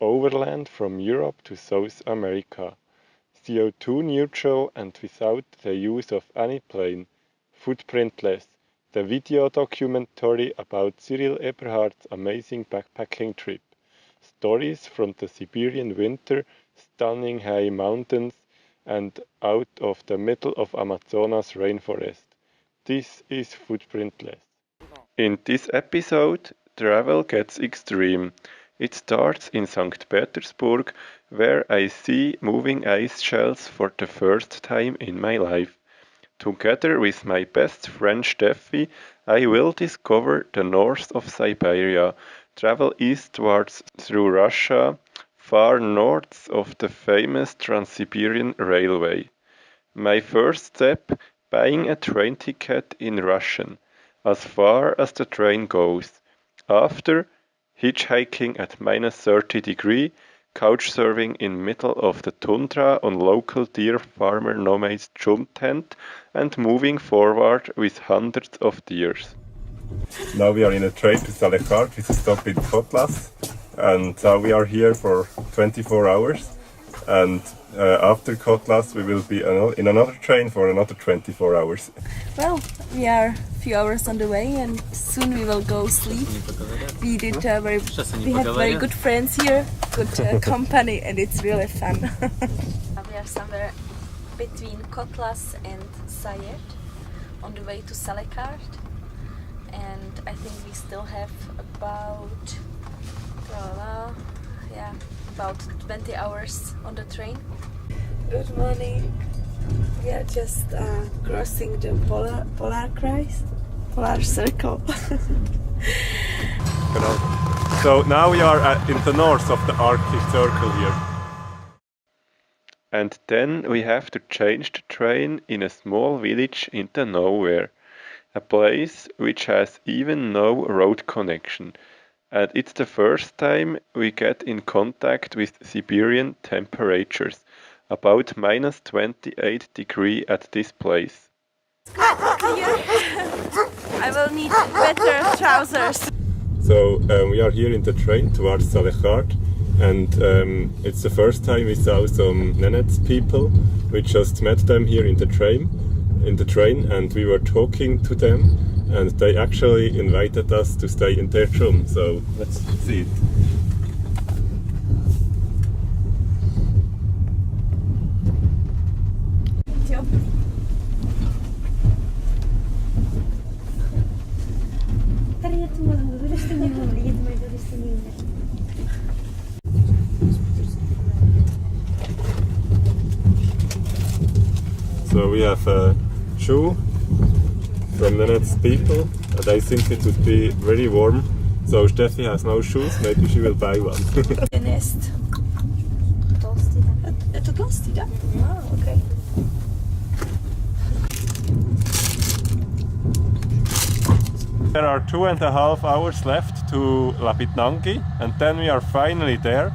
overland from Europe to South America. CO2 neutral and without the use of any plane. Foodprintless, the video documentary about Cyril Eberhard's amazing backpacking trip. Stories from the Siberian winter, stunning high mountains, and out of the middle of Amazonas rainforest. This is Foodprintless. In this episode, travel gets extreme. It starts in St. Petersburg, where I see moving ice shelves for the first time in my life. Together with my best friend Steffi, I will discover the north of Siberia, travel eastwards through Russia, far north of the famous Transsibirian railway. My first step, buying a train ticket in Russian, as far as the train goes. After, hitchhiking at -30 degrees, couchsurfing in middle of the tundra on local deer farmer nomads chum tent, and moving forward with hundreds of deers. Now we are in a train to Salekard with a stop in Kotlas, and we are here for 24 hours. And after Kotlas we will be in another train for another 24 hours. Well, we are a few hours on the way and soon we will go sleep. We have very good friends here, good company, and it's really fun. We are somewhere between Kotlas and Sayed on the way to Salekard, and I think we still have about 20 hours on the train. Good morning. We are just crossing the polar circle. So now we are in the north of the Arctic Circle here. And then we have to change the train in a small village in the nowhere. A place which has even no road connection. And it's the first time we get in contact with Siberian temperatures, about -28 degrees at this place. I will need better trousers. So we are here in the train towards Salekard, and it's the first time we saw some nomads people. We just met them here in the train, and we were talking to them. And they actually invited us to stay in their chum, so let's see it. So we have a shoe from the nomads people, and I think it would be very warm. So Steffi has no shoes, maybe she will buy one. Nest. To Tolstida? Oh, okay. There are 2.5 hours left to Lapitnangi, and then we are finally there.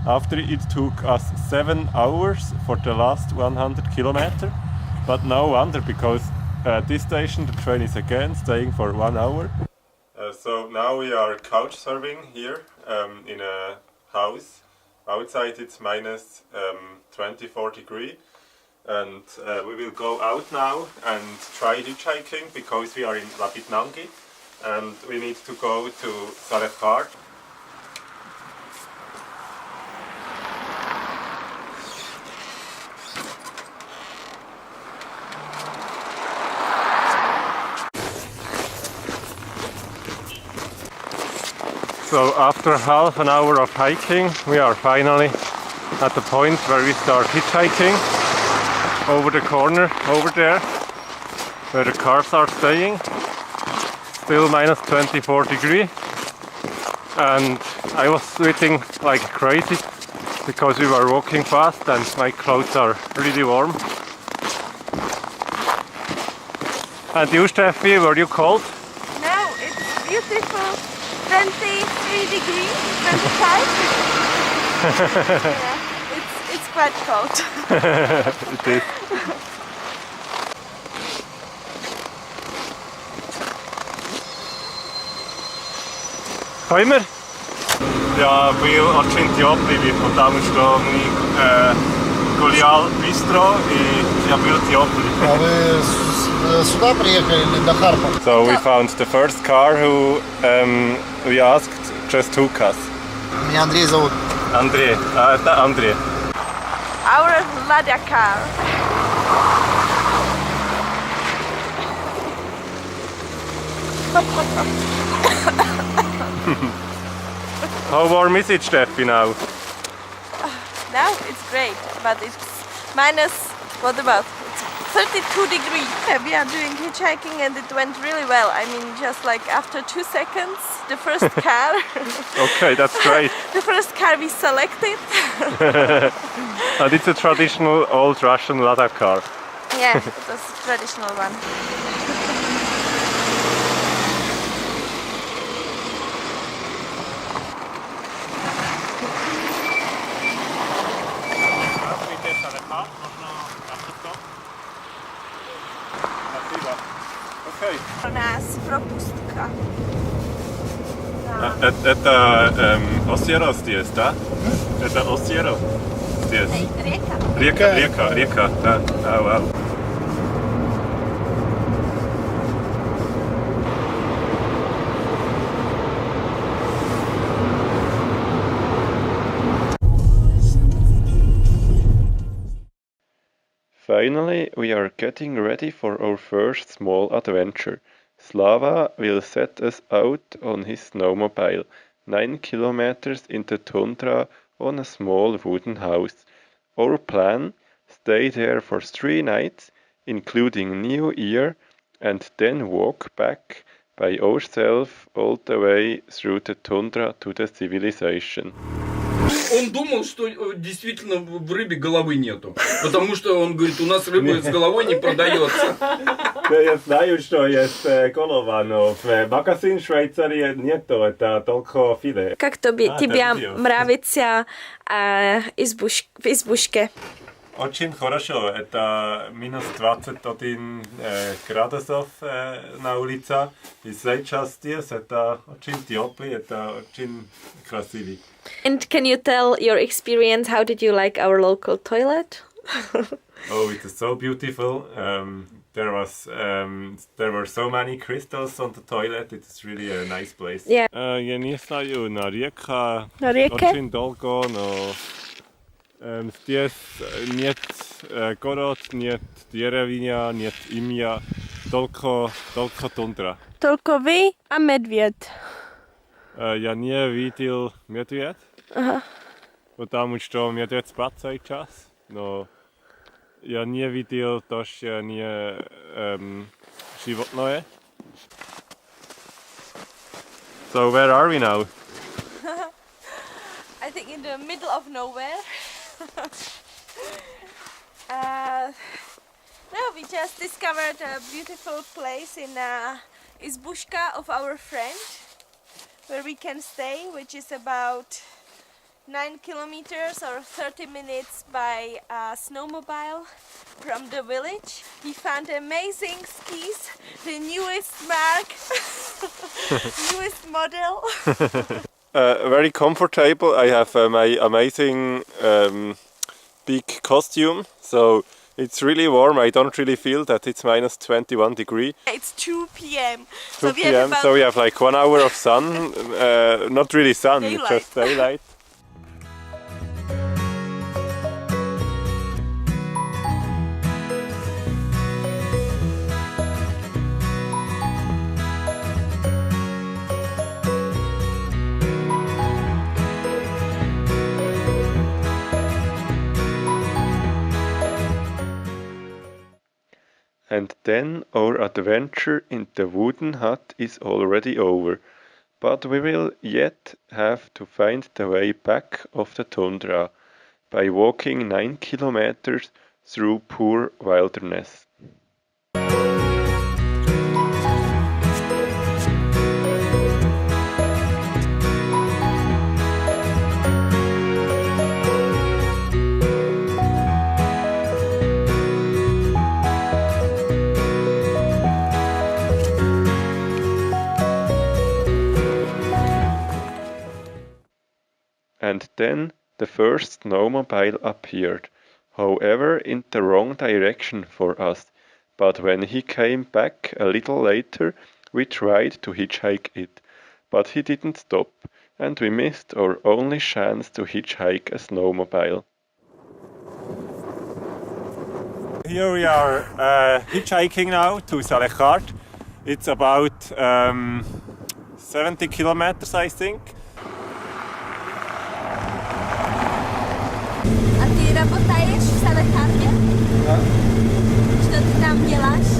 After it took us 7 hours for the last 100 kilometers, but no wonder, because at this station the train is again staying for 1 hour. So now we are couchsurfing here in a house. Outside it's -24 degrees, and we will go out now and try hitchhiking, because we are in Lapitnangi and we need to go to Salekard. So after half an hour of hiking, we are finally at the point where we start hitchhiking over the corner over there, where the cars are staying. Still -24 degrees, and I was sweating like crazy because we were walking fast and my clothes are really warm. And you, Steffi, were you cold? No, it's beautiful. 23 degrees, 25. Yeah, it's quite cold. It is. Können wir? Ja byl určitě oblivý, potom što mi гулял bistro и я был теплый. А вы сюда приехали или до Харпа? So we found the first car who we asked just took us. Меня Андрей зовут. Андрей, это Андрей. Our Lada car. How warm is it, Steffi, now? Now it's great, but it's minus, what about? It's 32 degrees. We are doing hitchhiking and it went really well. I mean, just like after 2 seconds, the first car. Okay, that's great. The first car we selected. And it's a traditional old Russian Lada car. Yeah, it was a traditional one. Okay. Pro nás propustka. Это озеро здесь, да? Это озеро здесь. Река, да. Вау. Finally, we are getting ready for our first small adventure. Slava will set us out on his snowmobile, 9 kilometers in the tundra on a small wooden house. Our plan? Stay there for 3 nights, including New Year, and then walk back by ourselves all the way through the tundra to the civilization. Он думал, что действительно в рыбе головы нету. Потому что он говорит, у нас рыба с головой не продается. Ja znaju što je kolovano v magazín Švajcarie nie to это толкова филе. Как тебя нравится в избушке? Очень хорошо. Это минус 21 градусов на улице. И сейчас здесь это очень теплый, это очень красивый. And can you tell your experience? How did you like our local toilet? Oh, it is so beautiful. There were so many crystals on the toilet. It is really a nice place. Yeah. Я не знаю, на река. На реке? Очень долго, но здесь нет город, нет деревня, нет имя, только тундра. Только вы, а медведь. Я не видел медведь, потому что медведь спит сейчас, но я не видел тоже не животное. So where are we now? I think in the middle of nowhere. No, we just discovered a beautiful place in Izbushka of our friend, where we can stay, which is about 9 kilometers or 30 minutes by snowmobile from the village. We found amazing skis, the newest mark, newest model. Very comfortable. I have my amazing big costume, so it's really warm. I don't really feel that it's minus 21 degrees. It's 2 p.m. 2 p.m. So we have like 1 hour of sun. Not really sun, Daylight. just daylight. And then our adventure in the wooden hut is already over, but we will yet have to find the way back of the tundra by walking 9 kilometers through poor wilderness. then the first snowmobile appeared, however in the wrong direction for us, but when he came back a little later we tried to hitchhike it, but he didn't stop, and we missed our only chance to hitchhike a snowmobile. Here we are hitchhiking now to Salechard. It's about 70 kilometers, I think. A ty работаешь в Салехарде? Да. Что ты там делаешь?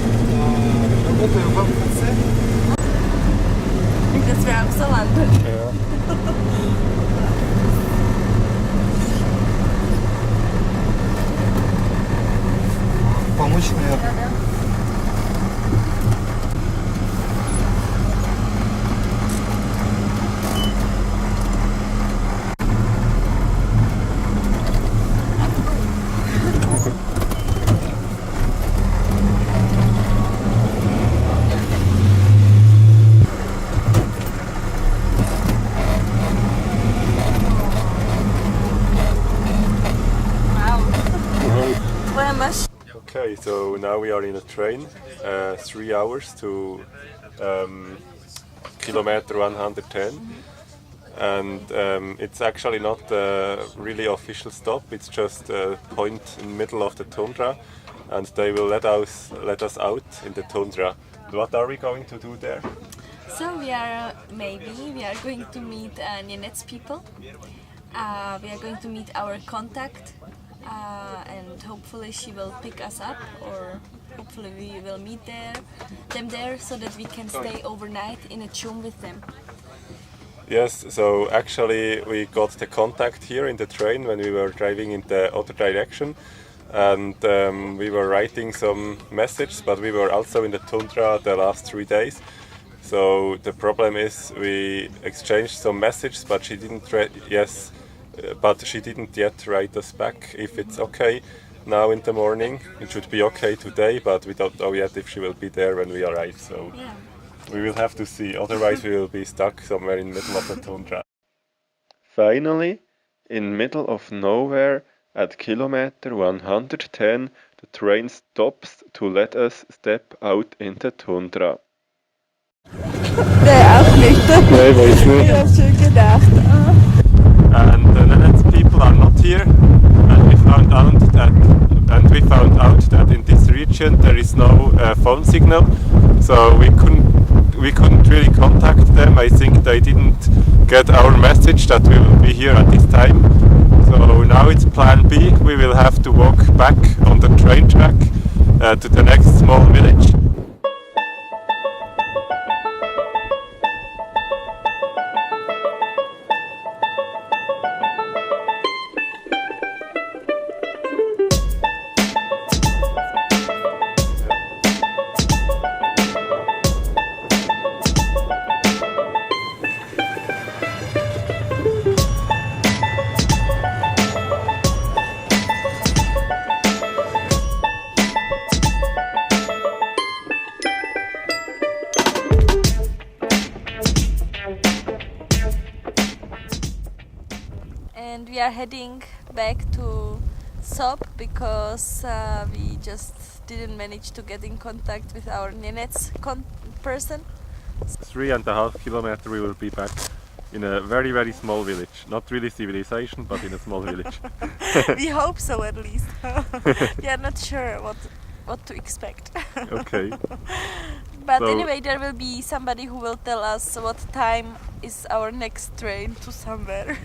Работаю в МФЦ. Because we're Amsterdam. Помочь, наверное. Okay, so now we are in a train, 3 hours to kilometer 110, and it's actually not a really official stop, it's just a point in the middle of the tundra, and they will let us out in the tundra. What are we going to do there? So we are going to meet Nenets people. We are going to meet our contact. And hopefully she will pick us up, or hopefully we will meet them there so that we can stay overnight in a chum with them. Yes, so actually we got the contact here in the train when we were driving in the other direction, and we were writing some messages, but we were also in the tundra the last 3 days. So the problem is we exchanged some messages, but she didn't yet write us back if it's okay now in the morning. It should be okay today, but we don't know yet if she will be there when we arrive, so yeah. We will have to see, otherwise we will be stuck somewhere in the middle of the tundra. Finally, in middle of nowhere at kilometer 110, the train stops to let us step out in the tundra. Nee, auch nicht. Nee, weiß nicht. Ich hab schon gedacht. And the Nenets people are not here, and we found out that in this region there is no phone signal, so we couldn't really contact them. I think they didn't get our message that we will be here at this time. So now it's plan B. We will have to walk back on the train track to the next small village. And we are heading back to Sop because we just didn't manage to get in contact with our Nenets person. 3.5 kilometers we will be back in a very, very small village. Not really civilization, but in a small village. We hope so, at least. We are not sure what to expect. Okay. But So- anyway, there will be somebody who will tell us what time is our next train to somewhere.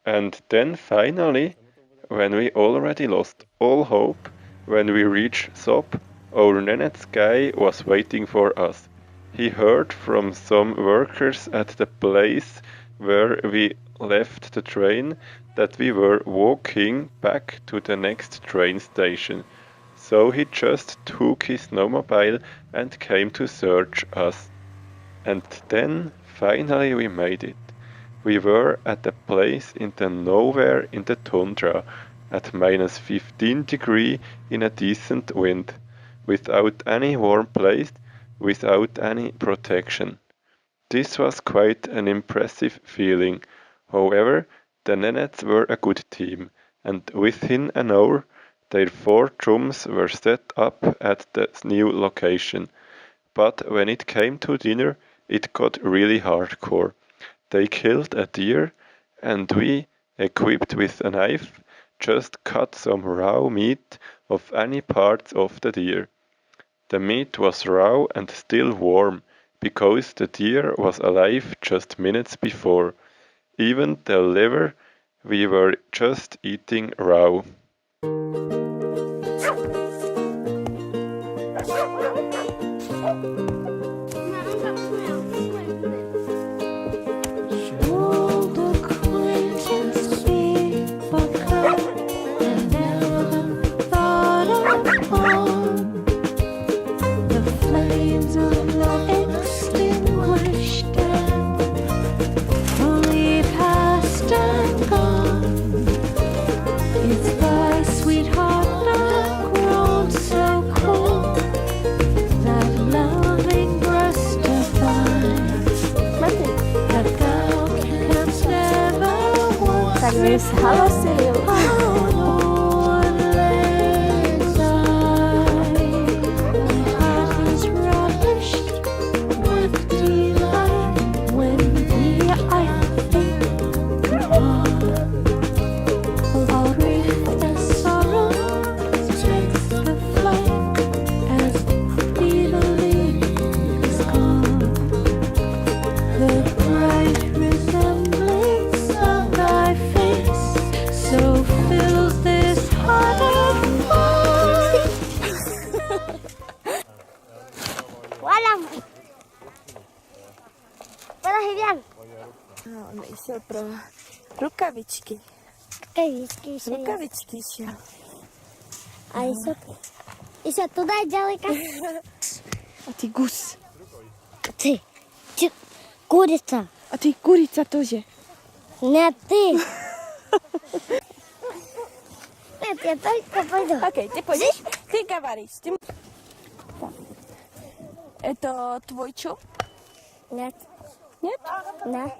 And then finally, when we already lost all hope, when we reached Sop, our Nenets guy was waiting for us. He heard from some workers at the place where we left the train that we were walking back to the next train station. so he just took his snowmobile and came to search us. And then finally we made it. We were at a place in the nowhere in the tundra, at -15 degrees in a decent wind, without any warm place, without any protection. This was quite an impressive feeling. However, the nomads were a good team, and within an hour their 4 chums were set up at the new location. But when it came to dinner, it got really hardcore. They killed a deer, and we, equipped with a knife, just cut some raw meat of any parts of the deer. The meat was raw and still warm, because the deer was alive just minutes before. Even the liver we were just eating raw. Halo Sil. On išiel pro rukavičky. Rukavičky išiel. A išiel tu dať ďaleka. A ty gus. Ty, kurica. A ty kurica тоже. Ne, ty. Нет, я только пойду. Окей, ты пойдешь? Ты говоришь. Это твой чум? Нет. Нет? Да.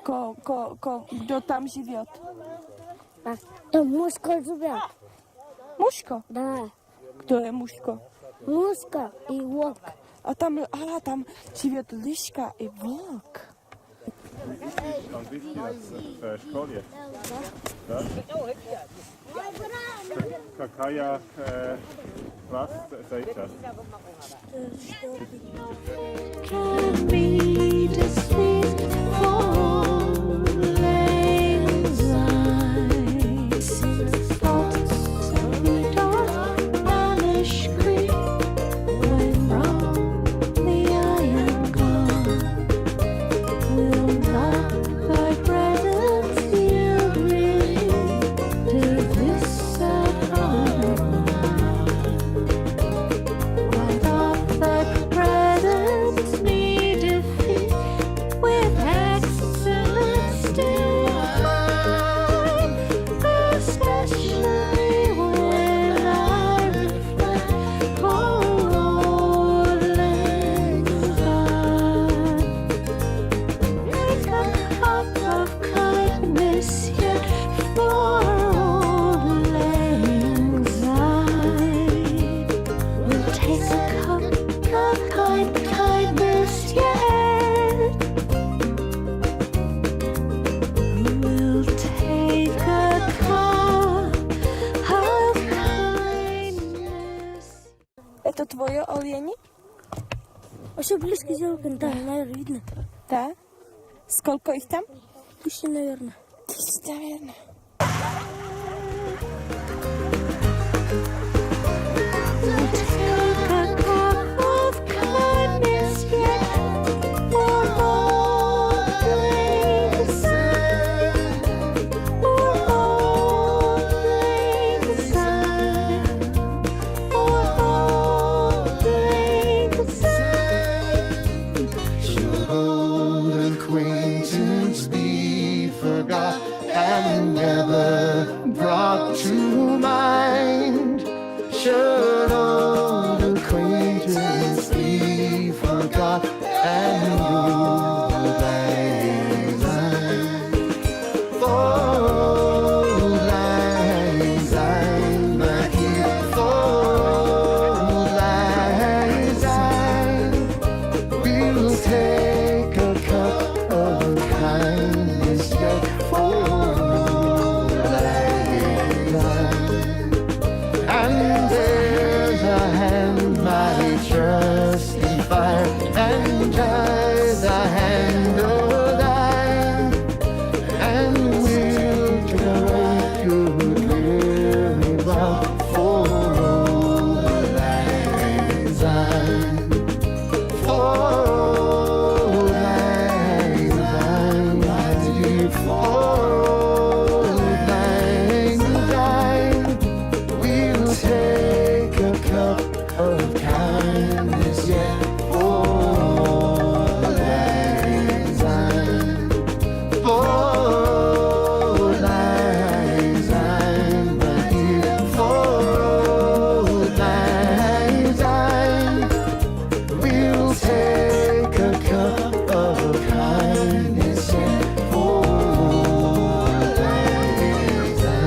Кто там живет? Там мушка живет. Мушка? Да. Кто я мушка? Мушка и волк. А там живет лыжка и волк. Какая класс сейчас? Это твое оленя? А что близко сделал, да, наверное, видно. Да. Сколько их там? 1000, наверное. 1000, наверное. trust in fire and just a hand of thine, and we'll carry good living well for old lang syne, for old lang syne, my dear, for old lang syne. We'll take a cup of kindness yet for old lang syne, for old lang syne, my dear, for old lang syne. We'll take a cup of kindness yet for old lang syne.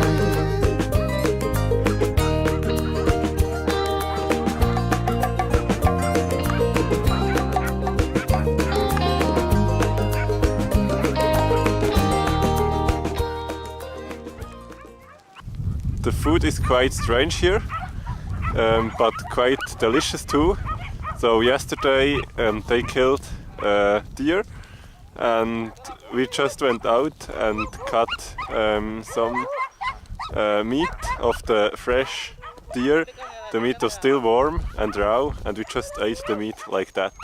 The food is quite strange here, but quite delicious too. So yesterday they killed deer, and we just went out and cut some meat of the fresh deer. The meat was still warm and raw, and we just ate the meat like that.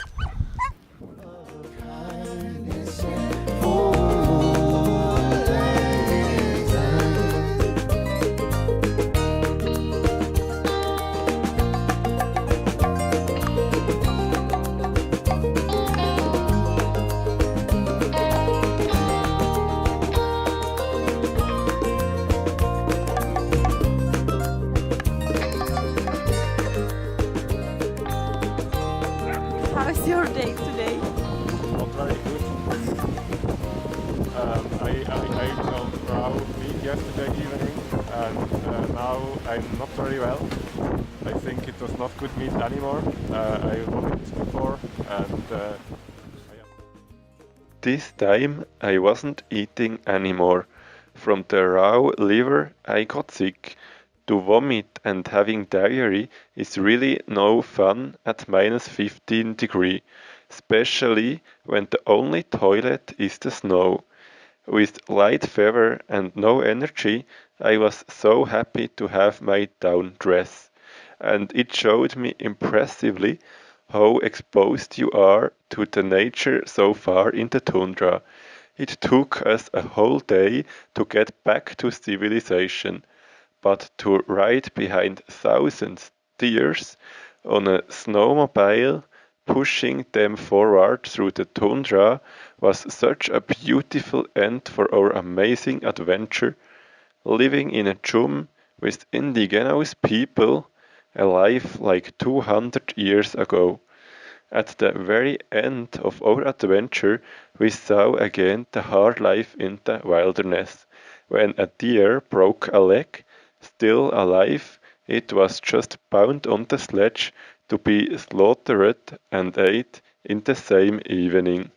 How's your day today? Not very good. I ate some raw meat yesterday evening, and now I'm not very well. I think it was not good meat anymore. I vomited before, and this time I wasn't eating anymore. From the raw liver I got sick. To vomit and having diarrhea is really no fun at minus 15 degrees, especially when the only toilet is the snow. With light fever and no energy, I was so happy to have my down dress, and it showed me impressively how exposed you are to the nature so far in the tundra. It took us a whole day to get back to civilization. But to ride behind thousands deers on a snowmobile, pushing them forward through the tundra, was such a beautiful end for our amazing adventure, living in a chum with indigenous people, alive like 200 years ago. At the very end of our adventure, we saw again the hard life in the wilderness. When a deer broke a leg, still alive, it was just bound on the sledge to be slaughtered and ate in the same evening.